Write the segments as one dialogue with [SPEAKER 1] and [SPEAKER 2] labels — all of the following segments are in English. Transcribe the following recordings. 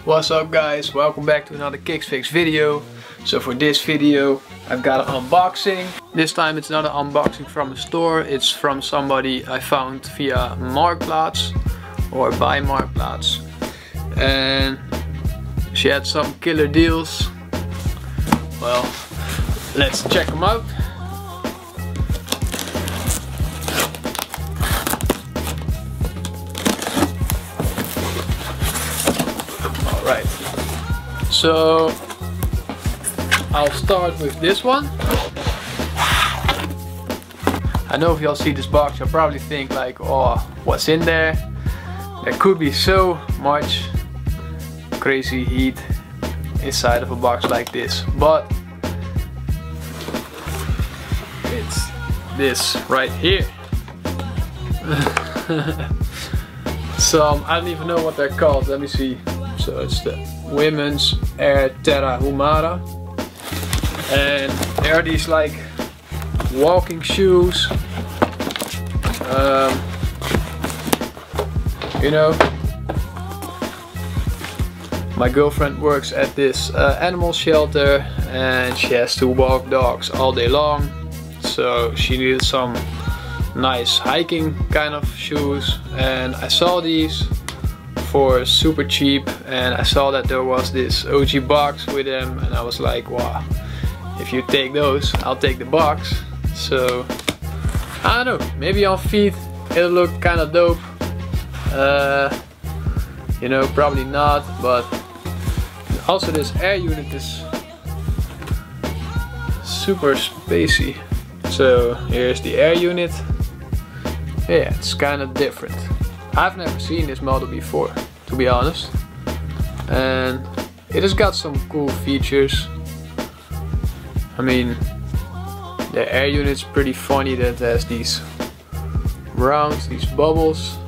[SPEAKER 1] What's up guys, welcome back to another Kixfix video. So for this video I've got an unboxing. This time it's not an unboxing from a store, it's from somebody I found via Marktplaats or by Marktplaats. And she had some killer deals. Well, let's check them out. Alright, so I'll start with this one. I know if y'all see this box you'll probably think like, oh, what's in there? There could be so much crazy heat inside of a box like this, but it's this right here. Some, I don't even know what they're called, let me see. So it's the women's Air Terra Humara, and there are these like walking shoes. You know, my girlfriend works at this animal shelter and she has to walk dogs all day long, so she needed some nice hiking kind of shoes, and I saw these for super cheap, and I saw that there was this OG box with them, and I was like, wow, if you take those, I'll take the box. So I don't know, maybe on feet it'll look kind of dope. You know, probably not, but also this air unit is super spacey. So here's the air unit. Yeah, it's kind of different. I've never seen this model before, to be honest, and it has got some cool features. I mean, the air unit's pretty funny that it has these rounds, these bubbles.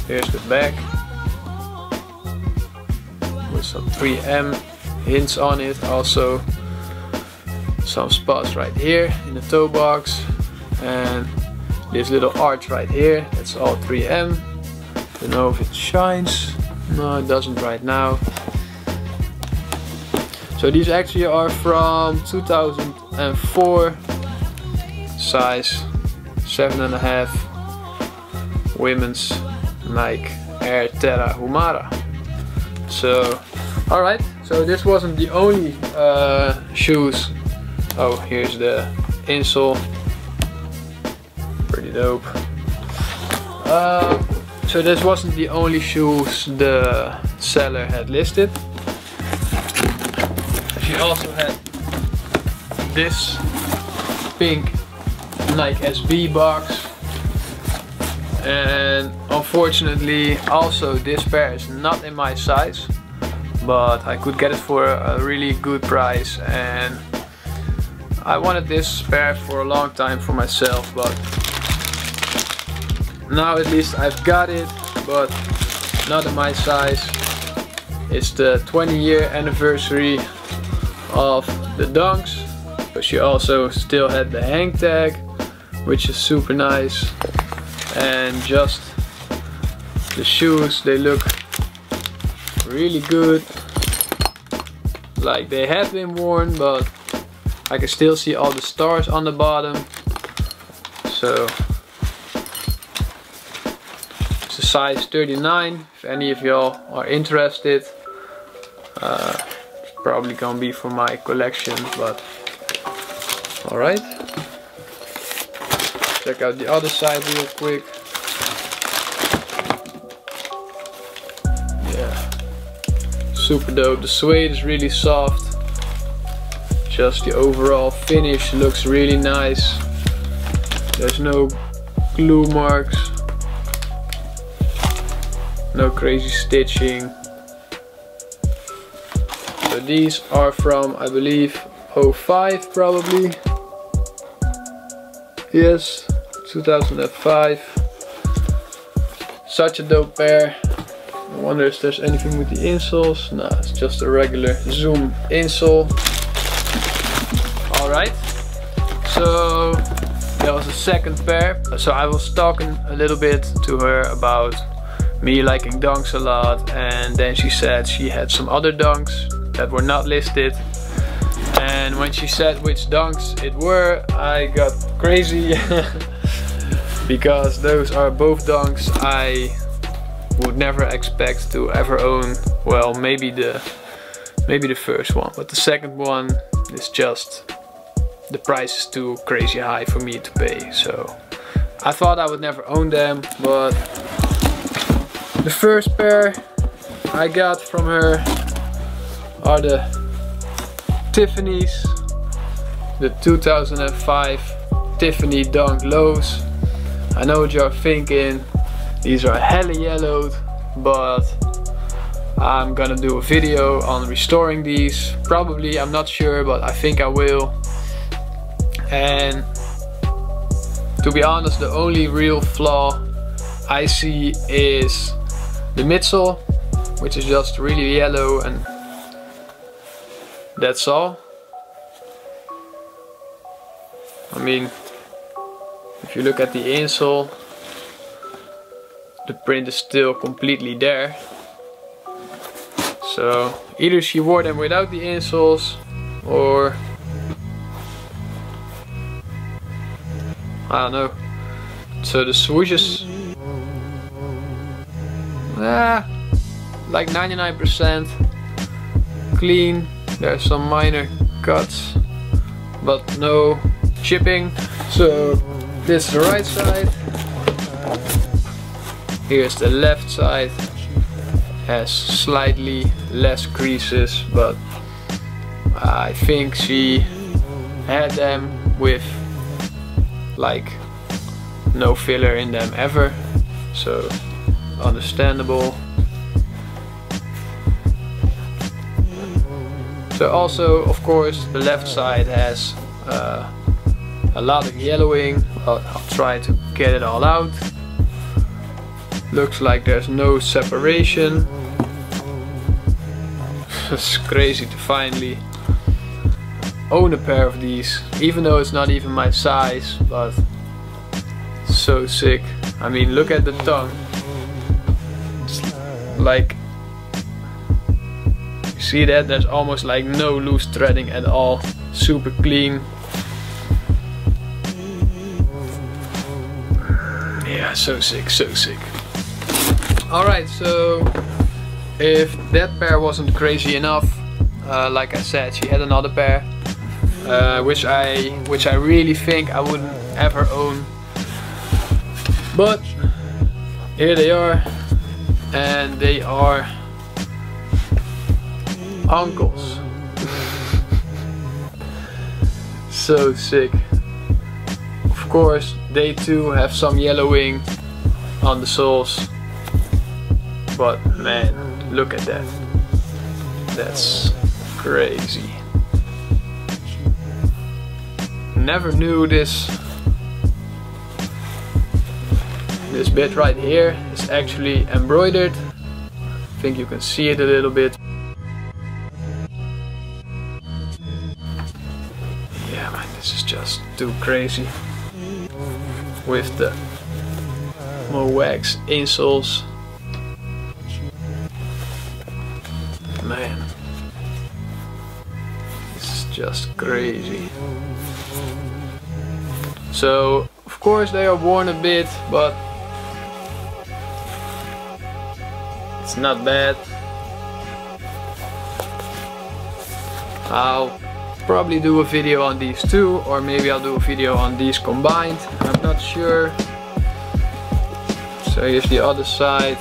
[SPEAKER 1] Here's the back with some 3M hints on it, also some spots right here in the toe box, and this little arch right here, that's all 3M. Don't know if it shines. No, it doesn't right now. So these actually are from 2004, size 7.5, women's Nike Air Terra Humara. So, alright, so this wasn't the only shoes. Oh, here's the insole. Pretty dope. So this wasn't the only shoes the seller had listed. She also had this pink Nike SB box, and unfortunately also this pair is not in my size, but I could get it for a really good price, and I wanted this pair for a long time for myself, but now at least I've got it, but not in my size. It's the 20-year anniversary of the Dunks, but she also still had the hang tag, which is super nice, and just the shoes, they look really good, like they have been worn, but I can still see all the stars on the bottom. So it's a size 39 if any of y'all are interested. It's probably gonna be for my collection, but alright. Check out the other side real quick. Yeah, super dope. The suede is really soft. Just the overall finish looks really nice. There's no glue marks, no crazy stitching. So these are from, I believe, 05 probably. Yes, 2005. Such a dope pair. I wonder if there's anything with the insoles. No, it's just a regular Zoom insole. Alright, so there was a second pair. So I was talking a little bit to her about me liking dunks a lot, and then she said she had some other dunks that were not listed. And when she said which dunks it were, I got crazy because those are both dunks I would never expect to ever own. Well, maybe the first one, but the second one is just, the price is too crazy high for me to pay. So I thought I would never own them, but the first pair I got from her are the Tiffany's, the 2005 Tiffany Dunk Lows. I know what you're thinking, these are hella yellowed, but I'm gonna do a video on restoring these. Probably, I'm not sure, but I think I will. And to be honest, the only real flaw I see is the midsole, which is just really yellow, and that's all. I mean, if you look at the insole, the print is still completely there. So either she wore them without the insoles, or I don't know. So the swooshes, like 99% clean. There's some minor cuts, but no chipping. So this is the right side. Here's the left side. Has slightly less creases, but I think she had them with like no filler in them ever, so understandable. So also, of course, the left side has a lot of yellowing. I'll try to get it all out. Looks like there's no separation. It's crazy to finally own a pair of these, even though it's not even my size, but so sick. I mean, look at the tongue. It's like, you see that? There's almost like no loose threading at all. Super clean. Yeah, so sick, so sick. Alright, so if that pair wasn't crazy enough, like I said, she had another pair, which I really think I wouldn't ever own. But here they are, and they are uncles. So sick. Of course, they too have some yellowing on the soles. But man, look at that. That's crazy. Never knew this bit right here is actually embroidered. I think you can see it a little bit. Yeah man, this is just too crazy. With the more wax insoles. Man, this is just crazy. So of course they are worn a bit, but it's not bad. I'll probably do a video on these two, or maybe I'll do a video on these combined. I'm not sure. So here's the other side.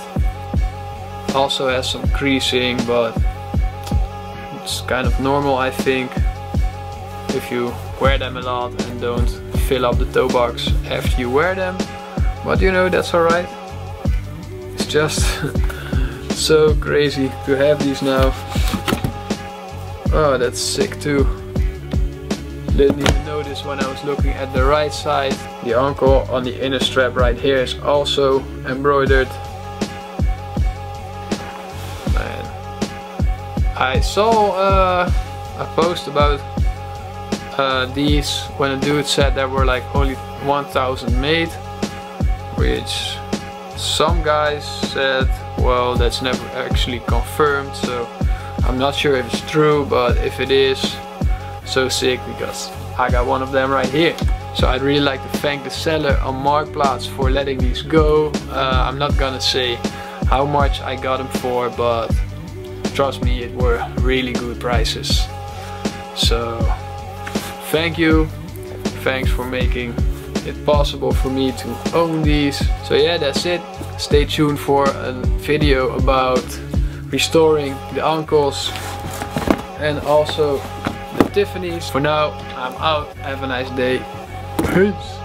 [SPEAKER 1] Also has some creasing, but it's kind of normal, I think, if you wear them a lot and don't fill up the toe box after you wear them. But you know, that's alright. It's just so crazy to have these now. Oh, that's sick too. Didn't even notice when I was looking at the right side. The ankle on the inner strap right here is also embroidered. I saw a post about these when a dude said there were like only 1,000 made, which Some guys said, well, that's never actually confirmed, so I'm not sure if it's true, but if it is, so sick, because I got one of them right here. So I'd really like to thank the seller on Marktplaats for letting these go. I'm not gonna say how much I got them for, but trust me, it were really good prices. So thank you, thanks for making it possible for me to own these. So yeah, that's it. Stay tuned for a video about restoring the ankles and also the Tiffany's. For now, I'm out. Have a nice day. Peace.